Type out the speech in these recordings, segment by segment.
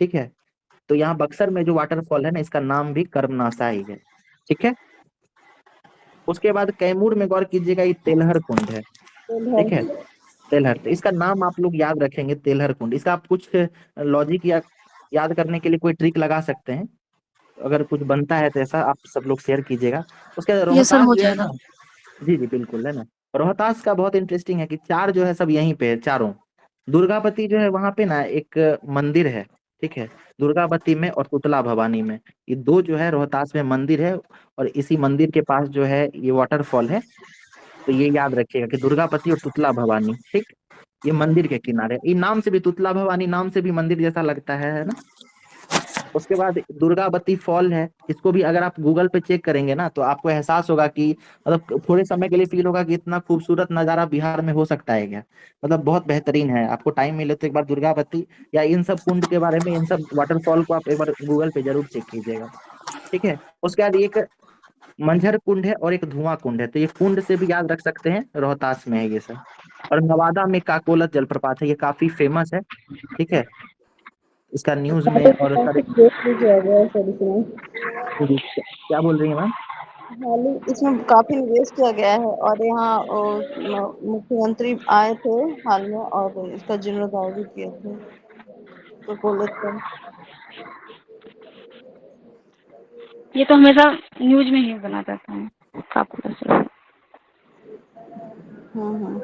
ठीक है। तो यहाँ बक्सर में जो वाटरफॉल है ना, इसका नाम भी कर्मनाशा ही है। ठीक है। उसके बाद कैमूर में गौर कीजिएगा, ये तेलहर कुंड है। ठीक है। तेलहर। तेलहर, तो इसका नाम आप लोग याद रखेंगे, तेलहर कुंड। इसका आप कुछ लॉजिक या याद करने के लिए कोई ट्रिक लगा सकते हैं, अगर कुछ बनता है तो ऐसा आप सब लोग शेयर कीजिएगा। उसके बाद ये सर रोहतास हो जो है जाएगा। ना, जी जी बिल्कुल है ना। रोहतास का बहुत इंटरेस्टिंग है कि चार जो है सब यहीं पे है, चारों। दुर्गावती जो है वहां पे ना एक मंदिर है। ठीक है। दुर्गावती में और तुतला भवानी में, ये दो जो है रोहतास में मंदिर है। और इसी मंदिर के पास जो है ये वाटरफॉल है। तो ये याद रखिएगा कि दुर्गावती और तुतला भवानी, ठीक, ये मंदिर के किनारे। ये नाम से भी, तुतला भवानी नाम से भी मंदिर जैसा लगता है ना। उसके बाद दुर्गावती फॉल है। इसको भी अगर आप गूगल पे चेक करेंगे ना, तो आपको एहसास होगा कि मतलब थोड़े समय के लिए फील होगा कि इतना खूबसूरत नजारा बिहार में हो सकता है क्या। मतलब बहुत बेहतरीन है। आपको टाइम मिले तो एक बार दुर्गावती या इन सब कुंड के बारे में, इन सब वाटरफॉल को आप एक बार गूगल पे जरूर चेक कीजिएगा। ठीक है। उसके बाद एक मंझर कुंड है और एक धुआं कुंड है। तो ये कुंड से भी याद रख सकते हैं, रोहतास में है ये सब। और नवादा में काकोलत जलप्रपात है, ये काफी फेमस है। ठीक है। इसका न्यूज में और सारे, सर इसमें जी, क्या बोल रही है मैम? हाल ही इसमें काफी निवेश किया गया है, और यहाँ मुख्यमंत्री आए थे हाल में और इसका जीर्णोद्धार भी किए थे, तो कॉलेज का। ये तो हमेशा न्यूज में ही बना रहता है, आपको पता चला। हाँ।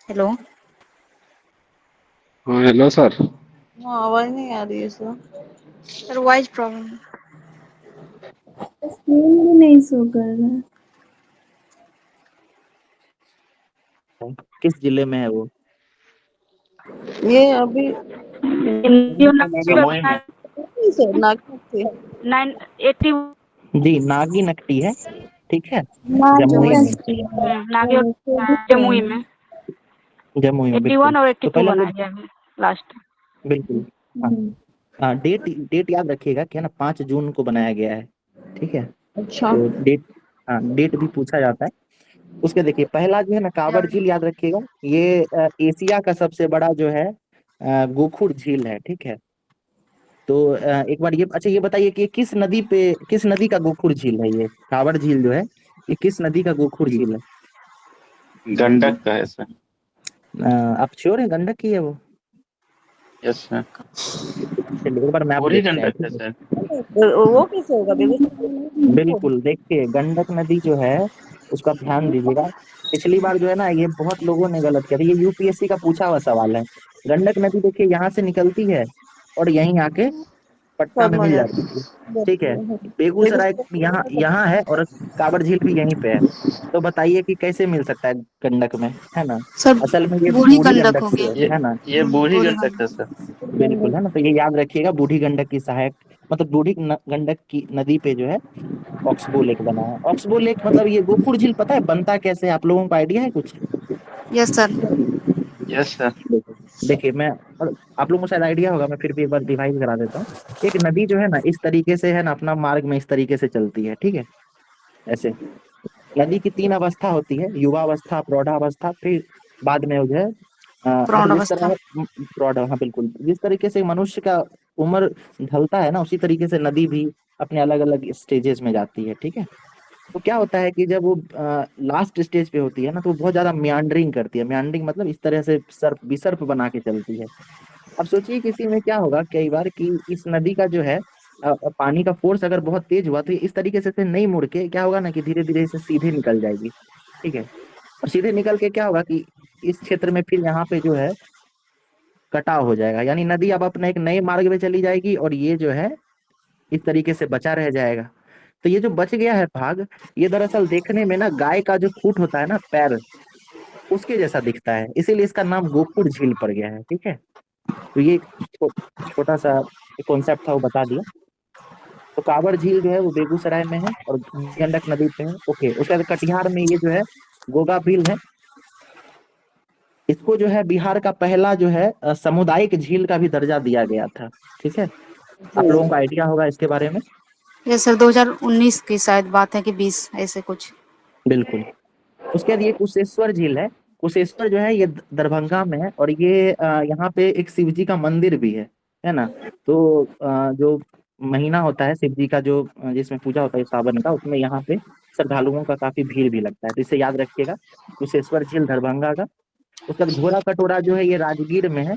हेलो। हाँ हेलो सर। हाँ, आवाज नहीं आ रही है sir. Sir voice problem. Screen भी नहीं शो कर रहा है। किस जिले में है वो? ये अभी जमुई में। सर नागपुर से। 980। जी, नागी नकटी है। ठीक है। नागी जमुई जमुई। में। नकटी है नागे और जमुई 47। में जमुई में, बिल्कुल। 81 और तो 82 पहले हम बनाया लोग, गया है लास्ट। बिल्कुल। हाँ हम्म। हाँ, डेट डेट याद रखिएगा कि है ना, 5 जून को बनाया गया है। ठीक है। अच्छा। तो डेट, हाँ डेट भी पूछा जाता है। उसके देखिए, पहला जो है ना कांवर झील याद रखिएगा, ये एशिया का सबसे बड़ा जो है गोखुर झील है। ठीक है। तो एक बार ये, अच्छा ये बताइए कि ये किस नदी पे, किस नदी का गोखुर झील है? ये कांवर झील जो है, ये किस नदी का गोखुर झील है? गंडक का है सर। आप श्योर है गंडक की है वो? Yes sir. चलिए एक बार मैप पूरी देखते हैं, गंडक है ठीक है। सर। वो कैसे होगा, बेगूसराय में नहीं होगा? बिल्कुल, देखिए गंडक नदी जो है, उसका ध्यान दीजिएगा। पिछली बार जो है ना, ये बहुत लोगों ने गलत किया था, ये यूपीएससी का पूछा हुआ सवाल है। गंडक नदी देखिए यहाँ से निकलती है और यहीं आके पटना में पद्मा मिल जाती जाती है। ठीक है। है। बेगूसराय यहाँ यहाँ है और कांवर झील भी यहीं पे है। तो बताइए कि कैसे मिल सकता है गंडक में, है ना। सर असल में ये बूढ़ी बूढ़ी गंडक गंडक हो की गया। ये है ना। ये बूढ़ी बूढ़ी गंडक है गंडक। सर। बिल्कुल है ना, तो ये याद रखिएगा, बूढ़ी गंडक की सहायक, मतलब बूढ़ी गंडक की नदी पे जो है ऑक्सबो लेक बना है। ऑक्सबो लेक मतलब, ये गोपुर झील पता है बनता कैसे है? आप लोगों को आइडिया है कुछ? Yes sir. Yes sir. देखिए, देखिए मैं, आप लोगों को शायद आइडिया होगा, मैं फिर भी एक बार रिवाइज करा देता हूँ। एक नदी जो है ना, इस तरीके से है ना, अपना मार्ग में इस तरीके से चलती है। ठीक है। ऐसे नदी की 3 अवस्था होती है, युवावस्था, प्रौढ़ावस्था, फिर बाद में वो जो है प्रौढ़ मतलब जिस अवस्था। तरह प्रौढ़, हाँ बिल्कुल, जिस तरीके से मनुष्य का उम्र ढलता है ना, उसी तरीके से नदी भी अपने अलग अलग स्टेजेस में जाती है। ठीक है। तो क्या होता है कि जब वो लास्ट स्टेज पे होती है ना, तो वो बहुत ज्यादा मियांडरिंग करती है। मियांडरिंग मतलब इस तरह से सर्प, विसर्प बना के चलती है। अब सोचिए किसी में क्या होगा कई बार कि इस नदी का जो है पानी का फोर्स अगर बहुत तेज हुआ, तो ये इस तरीके से नहीं मुड़ के क्या होगा ना, कि धीरे धीरे इसे सीधे निकल जाएगी। ठीक है। और सीधे निकल के क्या होगा कि इस क्षेत्र में फिर यहाँ पे जो है कटाव हो जाएगा, यानी नदी अब अपने एक नए मार्ग में चली जाएगी और ये जो है इस तरीके से बचा रह जाएगा। तो ये जो बच गया है भाग, ये दरअसल देखने में ना गाय का जो खूंट होता है ना, पैर, उसके जैसा दिखता है, इसीलिए इसका नाम गोकुड़ झील पड़ गया है। ठीक है। तो ये छोटा सा कॉन्सेप्ट था, वो बता दिया। तो कांवड़ झील जो है वो बेगूसराय में है और गंडक नदी पे है। ओके, उसके बाद कटिहार में ये जो है गोगा बिल है। इसको जो है बिहार का पहला जो है सामुदायिक झील का भी दर्जा दिया गया था। ठीक है, आप लोगों को आइडिया होगा इसके बारे में। ये सर 2019 की शायद बात है कि 20 ऐसे कुछ। बिल्कुल। उसके बाद ये कुशेश्वर झील है। कुशेश्वर जो है ये दरभंगा में है और ये यहाँ पे एक शिव जी का मंदिर भी है ना। तो जो महीना होता है शिव जी का जो जिसमें पूजा होता है सावन का, उसमें यहाँ पे श्रद्धालुओं का काफी भीड़ भी लगता है, तो इसे याद रखिएगा, कुशेश्वर झील दरभंगा का। उसके बाद घोड़ा कटोरा जो है ये राजगीर में है।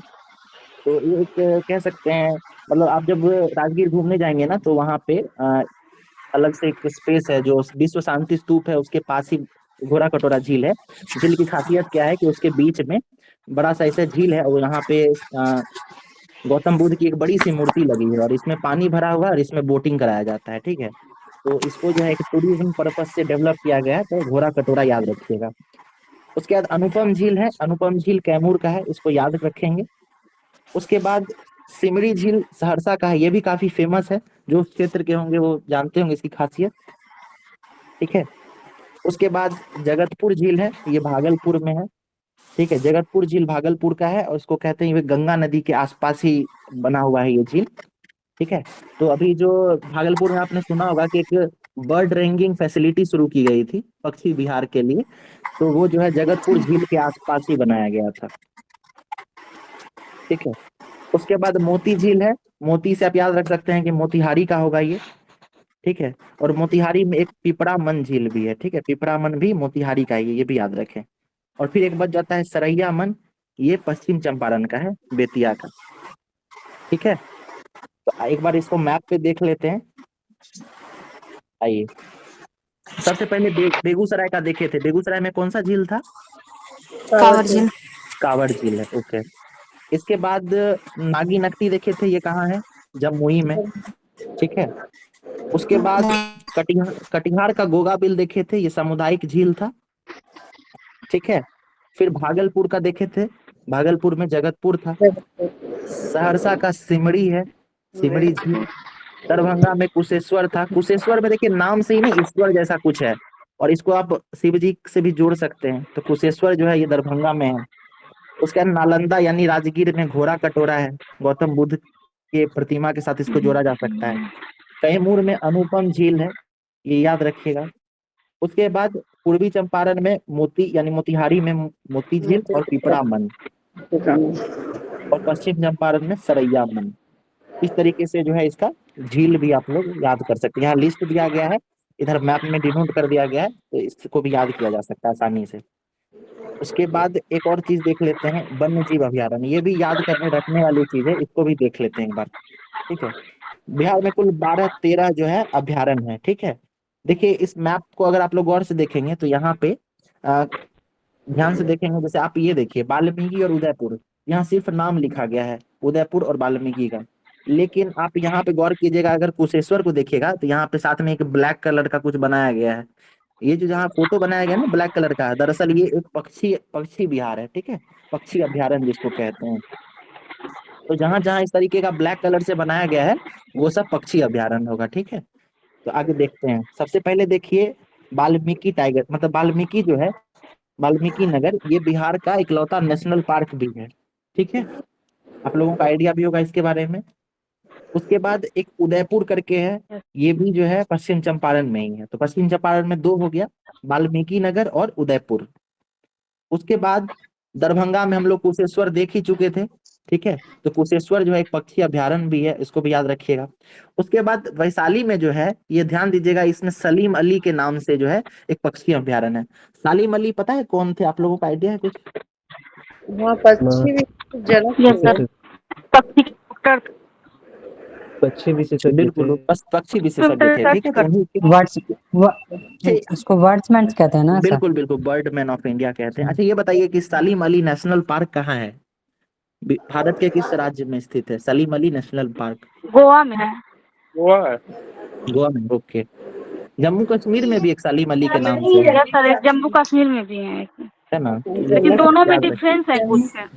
तो ये एक कह सकते हैं, मतलब आप जब राजगीर घूमने जाएंगे ना तो वहाँ पे अलग से एक स्पेस है जो विश्व शांति स्तूप है, उसके पास ही घोड़ा कटोरा झील है। झील की खासियत क्या है कि उसके बीच में बड़ा सा ऐसा झील है और यहाँ पे गौतम बुद्ध की एक बड़ी सी मूर्ति लगी है और इसमें पानी भरा हुआ है और इसमें बोटिंग कराया जाता है। ठीक है, तो इसको जो है एक टूरिज्म पर्पज से डेवलप किया गया है, तो घोड़ा कटोरा याद रखिएगा। उसके बाद अनुपम झील है। अनुपम झील कैमूर का है, इसको याद रखेंगे। उसके बाद सिमरी झील सहरसा का है, ये भी काफी फेमस है, जो उस क्षेत्र के होंगे वो जानते होंगे इसकी खासियत। ठीक है, उसके बाद जगतपुर झील है, ये भागलपुर में है। ठीक है, जगतपुर झील भागलपुर का है और इसको कहते हैं ये गंगा नदी के आसपास ही बना हुआ है ये झील। ठीक है, तो अभी जो भागलपुर में आपने सुना होगा कि एक बर्ड रेंजिंग फैसिलिटी शुरू की गई थी पक्षी विहार के लिए, तो वो जो है जगतपुर झील के आसपास ही बनाया गया था। ठीक है, उसके बाद मोती झील है। मोती से आप याद रख सकते हैं कि मोतिहारी का होगा ये। ठीक है, और मोतिहारी में एक पिपरा मन झील भी है। ठीक है, पिपरा मन भी मोतिहारी का ही है, ये भी याद रखें। और फिर एक बच जाता है सरैया मन, ये पश्चिम चंपारण का है, बेतिया का। ठीक है, तो एक बार इसको मैप पे देख लेते हैं। आइए, सबसे पहले बेगूसराय का देखे थे। बेगूसराय में कौन सा झील था? कांवर झील। कांवड़ झील है। ओके, इसके बाद नागी नकटी देखे थे, ये कहाँ है? जमुई में। ठीक है, उसके बाद कटिहार का गोगा बिल देखे थे, ये सामुदायिक झील था। ठीक है, फिर भागलपुर का देखे थे, भागलपुर में जगतपुर था। सहरसा का सिमड़ी है, सिमड़ी झील। दरभंगा में कुशेश्वर था। कुशेश्वर में देखिए नाम से ही ना ईश्वर जैसा कुछ है और इसको आप शिव जी से भी जोड़ सकते हैं, तो कुशेश्वर जो है ये दरभंगा में है। उसके बाद नालंदा यानी राजगीर में घोड़ा कटोरा है, गौतम बुद्ध के प्रतिमा के साथ इसको जोड़ा जा सकता है। कैमूर में अनुपम झील है, ये याद रखिएगा। उसके बाद पूर्वी चंपारण में मोती यानी मोतिहारी में मोती झील और पिपरा मन, और पश्चिम चंपारण में सरैया मन। इस तरीके से जो है इसका झील भी आप लोग याद कर सकते हैं। यहाँ लिस्ट दिया गया है, इधर मैप में डिनोट कर दिया गया है, तो इसको भी याद किया जा सकता है आसानी से। उसके बाद एक और चीज देख लेते हैं, वन्य जीव अभयारण्य। ये भी याद करने रखने वाली चीज है, इसको भी देख लेते हैं एक बार। ठीक है, बिहार में कुल 12-13 जो है अभयारण्य है। ठीक है, देखिए इस मैप को अगर आप लोग गौर से देखेंगे तो यहाँ पे ध्यान से देखेंगे, जैसे आप ये देखिए वाल्मीकि और उदयपुर, यहाँ सिर्फ नाम लिखा गया है उदयपुर और वाल्मीकि का। लेकिन आप यहाँ पे गौर कीजिएगा, अगर कुशेश्वर को देखिएगा तो यहाँ पे साथ में एक ब्लैक कलर का कुछ बनाया गया है। ये जो जहाँ फोटो बनाया गया है ना ब्लैक कलर का, दरअसल ये एक पक्षी विहार है। ठीक है, पक्षी अभ्यारण्य जिसको कहते हैं। तो जहां जहां इस तरीके का ब्लैक कलर से बनाया गया है वो सब पक्षी अभ्यारण्य होगा। ठीक है, तो आगे देखते हैं। सबसे पहले देखिए वाल्मीकि टाइगर, मतलब वाल्मीकि जो है, वाल्मीकि नगर, ये बिहार का इकलौता नेशनल पार्क भी है। ठीक है, आप लोगों का आइडिया भी होगा इसके बारे में। उसके बाद एक उदयपुर करके है, ये भी जो है पश्चिम चंपारण में ही है। तो पश्चिम चंपारण में 2 हो गया, वाल्मीकि नगर और उदयपुर। उसके बाद दरभंगा में हम लोग कुशेश्वर देख ही चुके थे। ठीक है, तो कुशेश्वर जो है एक पक्षी अभ्यारण्य भी है, इसको भी याद रखिएगा। उसके बाद वैशाली में जो है, ये ध्यान दीजिएगा, इसमें सलीम अली के नाम से जो है एक पक्षी अभ्यारण्य है। सलीम अली पता है कौन थे? आप लोगों का आइडिया है कुछ? वहाँ पक्षी जनक यस सर, पक्षी डॉक्टर पक्षी विशेषज्ञ बिल्कुल, वो पक्षी विशेषज्ञ थे। ठीक है, तो उन्हीं के उसको बर्ड्समैन कहते हैं ना सर? बिल्कुल बिल्कुल, बर्डमैन ऑफ इंडिया कहते हैं। अच्छा ये बताइए कि सलीम अली नेशनल पार्क कहाँ है? भारत के किस राज्य में स्थित है सलीम अली नेशनल पार्क? गोवा में है। गोवा में। ओके, जम्मू कश्मीर में भी एक सलीम अली के नाम से है, यस सर, एक जम्मू कश्मीर में भी है एक। है ना? लेकिन दोनों में याद रखिए। डिफरेंस है कुछ है।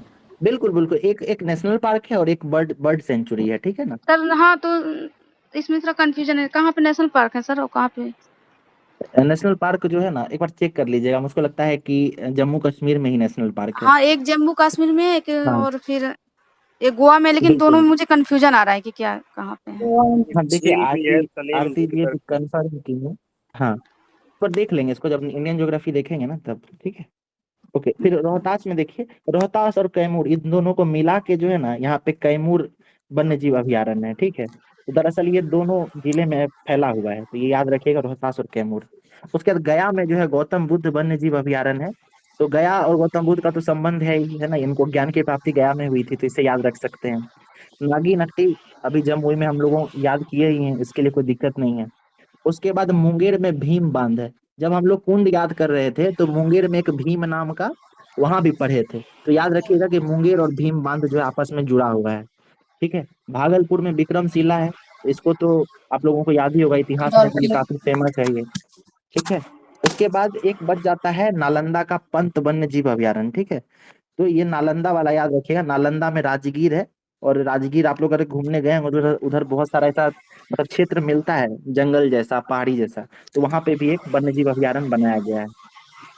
बिल्कुल बिल्कुल, एक नेशनल पार्क है और एक बर्ड सेंचुरी है। ठीक है ना? सर हाँ, तो तो इसमें थोड़ा कंफ्यूजन है, कहाँ पे नेशनल पार्क है सर और कहाँ पे? नेशनल पार्क जो है ना, एक बार चेक कर लीजिएगा, मुझको लगता है कि जम्मू कश्मीर में ही नेशनल पार्क है। हाँ, एक जम्मू कश्मीर में एक हाँ और फिर एक गोवा में, लेकिन दोनों बिल्कुल। में मुझे कंफ्यूजन आ रहा है कि क्या कहाँ पे है। हाँ देखिए, झील भी है, सलीम आरती झील जी करके। कंफर्म की है। हाँ, पर देख लेंगे इसको जब इंडियन ज्योग्राफी देखेंगे ना तब, ठीक है। ओके, फिर रोहतास में देखिए, रोहतास और कैमूर इन दोनों को मिला के जो है ना, यहाँ पे कैमूर वन्य जीव अभयारण्य है, ठीक है। तो दरअसल ये दोनों जिले में फैला हुआ है, तो ये याद रखिएगा, रोहतास और कैमूर। उसके बाद गया में जो है गौतम बुद्ध वन्य जीव अभयारण्य है। तो गया और गौतम बुद्ध का तो संबंध है ही, है ना, इनको ज्ञान की प्राप्ति गया में हुई थी, तो इसे याद रख सकते हैं। नागी नट्टी अभी जमुई में हम लोगों याद किए ही हैं, इसके लिए कोई दिक्कत नहीं है। उसके बाद मुंगेर में भीम बांध है। जब हम लोग कुंड याद कर रहे थे तो मुंगेर में एक भीम नाम का वहां भी पढ़े थे, तो याद रखिएगा कि मुंगेर और भीम बांध जो है आपस में जुड़ा हुआ है, ठीक है। भागलपुर में विक्रमशिला है, इसको तो आप लोगों को याद ही होगा, इतिहास में के लिए काफी फेमस है ये, ठीक है। उसके बाद एक बच जाता है नालंदा का पंत वन्य जीव अभयारण्य, ठीक है। तो ये नालंदा वाला याद रखिएगा, नालंदा में राजगीर है, और राजगीर आप लोग अगर घूमने गए हैं उधर उधर बहुत सारा ऐसा मतलब क्षेत्र मिलता है, जंगल जैसा, पहाड़ी जैसा, तो वहां पे भी एक वन्य जीव अभयारण्य बनाया गया है।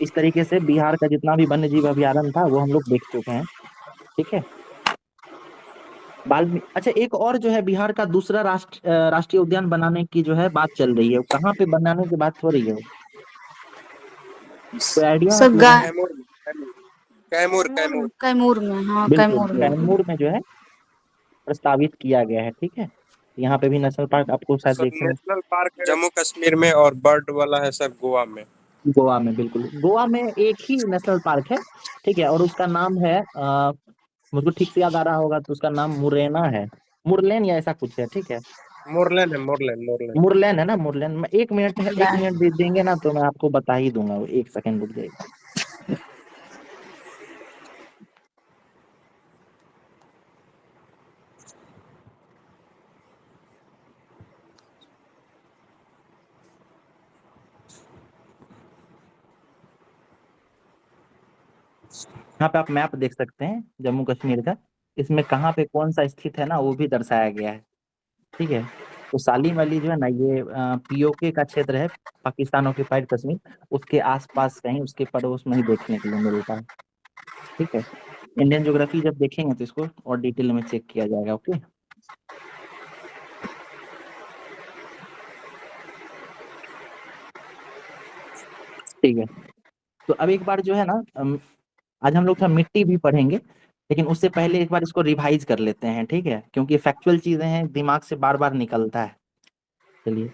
इस तरीके से बिहार का जितना भी वन्य जीव अभयारण्य था वो हम लोग देख चुके हैं, ठीक है। वाल्मीकि, अच्छा एक और जो है बिहार का दूसरा राष्ट्रीय उद्यान बनाने की जो है बात चल रही है, वो कहाँ पे बनाने की बात हो रही है, कोई आइडिया आप सब लोगों को? कैमूर कैमूर कैमूर कैमूर में, हाँ बिल्कुल, कैमूर में। कैमूर में जो है प्रस्तावित किया गया है, ठीक है। यहाँ पे भी नेशनल पार्क आपको शायद सर देखने में, नेशनल पार्क जम्मू कश्मीर में और बर्ड वाला है सर गोवा में। गोवा में, बिल्कुल गोवा में एक ही नेशनल पार्क है, ठीक है, और उसका नाम है मुझको ठीक से याद आ रहा होगा तो उसका नाम मुरैना है, मुरलेन या ऐसा कुछ है, ठीक है। मोरलेन है मोरलेन। मुरलेन है ना, मुरलेन में 1 मिनट है, 1 मिनट दे देंगे ना तो मैं आपको बता ही दूंगा, वो 1 सेकंड रुक जाइए। यहाँ पे आप मैप देख सकते हैं जम्मू कश्मीर का, इसमें कहाँ पे कौन सा स्थित है ना वो भी दर्शाया गया है, ठीक है। तो सालिम अली जो है ना, ये पीओके का क्षेत्र है, पाकिस्तान ऑक्यूपाइड कश्मीर, उसके आसपास कहीं उसके पड़ोस में ही देखने के लिए मिलता है, ठीक है। इंडियन ज्योग्राफी जब देखेंगे तो इसको और डिटेल में चेक किया जाएगा, ओके। ठीक है, तो अब एक बार जो है ना, आज हम लोग थोड़ा मिट्टी भी पढ़ेंगे, लेकिन उससे पहले एक बार इसको रिवाइज कर लेते हैं, ठीक है, क्योंकि फैक्चुअल चीजें हैं, दिमाग से बार बार निकलता है। चलिए,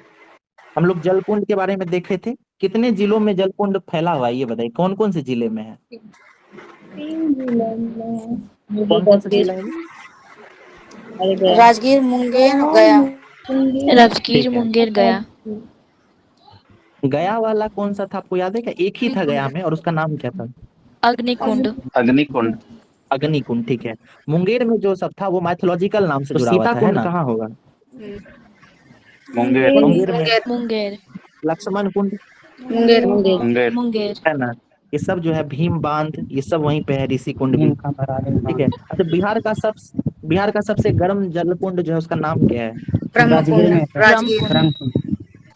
हम लोग जलकुंड के बारे में देखे थे, कितने जिलों में जलकुंड फैला हुआ है ये बताइए, कौन कौन से जिले में है? 3 जिले में कौन कौन से जिला है? राजगीर, मुंगेर, गया। राजगीर ठीक है, मुंगेर, गया। गया वाला कौन सा था आपको याद है क्या? एक ही था गया में, और उसका नाम क्या था? अग्निकुंड। अग्निकुंड। अग्निकुंड, ठीक है। मुंगेर में जो सब था वो माइथोलॉजिकल नाम से जुड़ा हुआ था, है ना? कहाँ होगा? मुंगेर। मुंगेर में मुंगेर। लक्ष्मण कुंड, मुंगेर मुंगेर। मुंगेर। है ना? ये सब जो है भीम बांध, ये सब वहीं पे है, ऋषि कुंड भी, ठीक है। अच्छा, बिहार का सबसे गर्म जल कुंड जो है उसका नाम क्या है? राजगीर।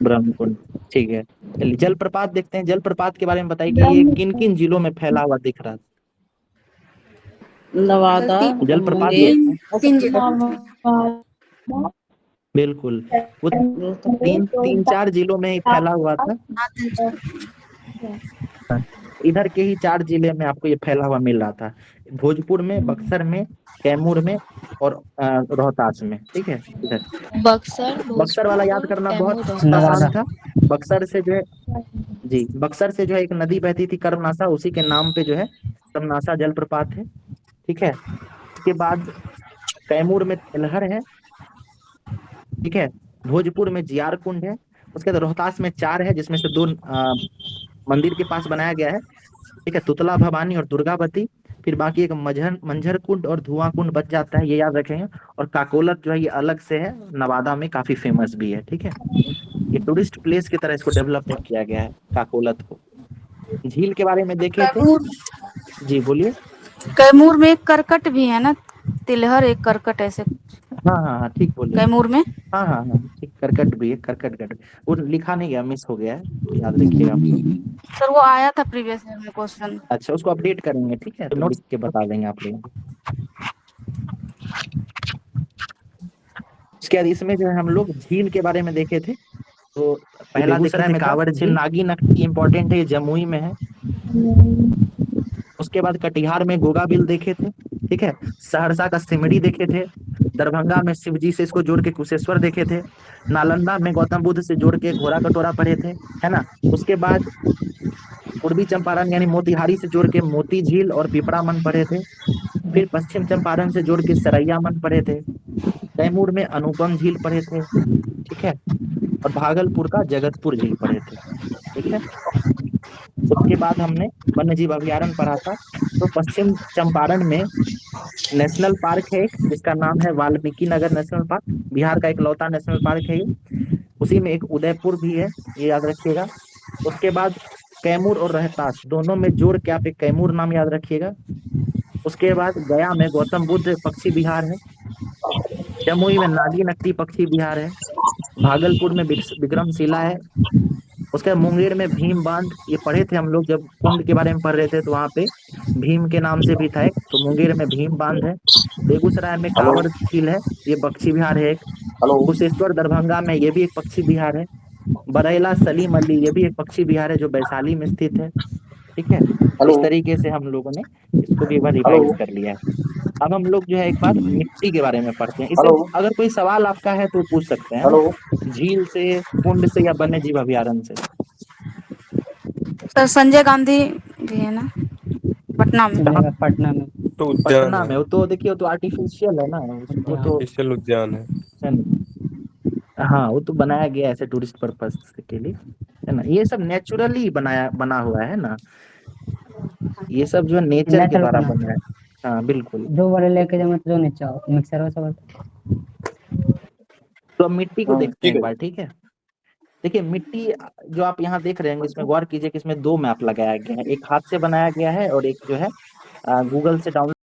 ब्रह्म कुंड, ठीक है। चलिए जलप्रपात देखते हैं, जलप्रपात के बारे में बताइए कि ये किन किन जिलों में फैला हुआ दिख रहा है? नवादा, जलप्रपात मुंगेर, देखते हैं, तीन जिला। बिल्कुल, वो तीन चार जिलों में ही फैला हुआ था, इधर के ही 4 जिले में आपको ये फैला हुआ मिल रहा था, भोजपुर में, बक्सर में, कैमूर में और रोहतास में, ठीक है। इधर बक्सर वाला याद करना बहुत आसान था। बक्सर से जो है, जी, बक्सर से जो है एक नदी बहती थी कर्मनासा, उसी के नाम पे जो है कर्मनासा जलप्रपात है, ठीक है। उसके बाद कैमूर में तेलहर है, ठीक है। भोजपुर में जियार कुंड है। उसके बाद रोहतास में 4 है, जिसमें से 2 मंदिर के पास बनाया गया है, ठीक है, तुतला भवानी और दुर्गावती। फिर बाकी एक मंझर कुंड और धुआं कुंड बच जाता है, ये याद रखेंगे। और काकोलत जो है ये अलग से है, नवादा में काफी फेमस भी है, ठीक है। ये टूरिस्ट प्लेस की तरह इसको डेवलप किया गया है काकोलत को। झील के बारे में देखे थे, जी बोलिए। कैमूर में एक करकट भी है ना, तिलहर एक करकट ऐसे, हाँ हाँ हाँ, ठीक बोलिए। कैमूर में। हाँ हाँ हाँ, ठीक। करकट भी है, करकटगढ़। वो लिखा नहीं गया, मिस हो गया है, तो याद रखिएगा आप। सर वो आया था प्रीवियस ईयर में क्वेश्चन। अच्छा, उसको अपडेट करेंगे, ठीक है, तो लिख के बता देंगे आप लोगों को। उसके बाद इसमें जो है हम लोग झील के बारे में देखे थे। तो पहला बेगूसराय में कांवड़ झील, नागी नकटी इंपॉर्टेंट है, ये जमुई में है। उसके बाद कटिहार में गोगा बिल देखे थे, ठीक है। सहरसा का सिमरी देखे थे। दरभंगा में शिवजी से इसको जोड़ के कुशेश्वर देखे थे। नालंदा में गौतम बुद्ध से जोड़ के घोड़ा कटोरा पढ़े थे, है ना। उसके बाद पूर्वी चंपारण यानी मोतिहारी से जोड़ के मोती झील और पिपरा मन पढ़े थे। फिर पश्चिम चंपारण से जोड़ के सरैया मन पढ़े थे। कैमूर में अनुपम झील पढ़े थे, ठीक है। और भागलपुर का जगतपुर झील पढ़े थे, ठीक है। उसके बाद हमने वन्य जीव अभयारण्य पढ़ा था। तो पश्चिम चंपारण में नेशनल पार्क है एक, जिसका नाम है वाल्मीकि नगर नेशनल पार्क। बिहार का इकलौता नेशनल पार्क है ये। उसी में एक उदयपुर भी है, ये याद रखिएगा। उसके बाद कैमूर और रोहतास दोनों में जोड़ के आप एक कैमूर नाम याद रखिएगा। उसके बाद गया में गौतम बुद्ध पक्षी विहार है। जमुई में नागी नकटी पक्षी विहार है। भागलपुर में विक्रमशिला है। उसके बाद मुंगेर में भीम बांध, ये पढ़े थे हम लोग जब कुंड के बारे में पढ़ रहे थे, तो वहां पे भीम के नाम से भी था एक, तो मुंगेर में भीम बांध है। बेगूसराय में कांवड़ झील है, ये पक्षी विहार है एक। कुशेश्वर दरभंगा में ये भी एक पक्षी विहार है। बरैला सलीम अली ये भी एक पक्षी विहार है जो वैशाली में स्थित है, ठीक है। इस तरीके से हम लोगों ने इसको भी एक बार रिवाइज कर लिया है। अब हम लोग जो है एक बार मिट्टी के बारे में पढ़ते हैं। इससे अगर कोई सवाल आपका है तो पूछ सकते हैं, झील से, कुंड से या वन्य जीव अभयारण्य से। सर संजय गांधी जी है ना पटना में। पटना में। तो उद्यान पटना में, है, वो तो देखिए वो तो आर्टिफिशियल है ना, उसको तो आर्टिफिशियल उद्यान है। है ना। हाँ, वो तो बनाया गया ऐसे टूरिस्ट पर्पस के लिए, है ना। ये सब नेचुरली बना हुआ है ना, ये सब जो नेचर के Natural द्वारा बना बना है। हाँ बिल्कुल। जो बड़े लेके जाओ मतलब जो नीचे मिक्सर में सब। तो अब मिट्टी को देखते हैं एक बार, ठीक है। देखिए मिट्टी जो आप यहाँ देख रहे हैं, इसमें गौर कीजिए कि इसमें दो मैप लगाया गया है, एक हाथ से बनाया गया है और एक जो है गूगल से डाउनलोड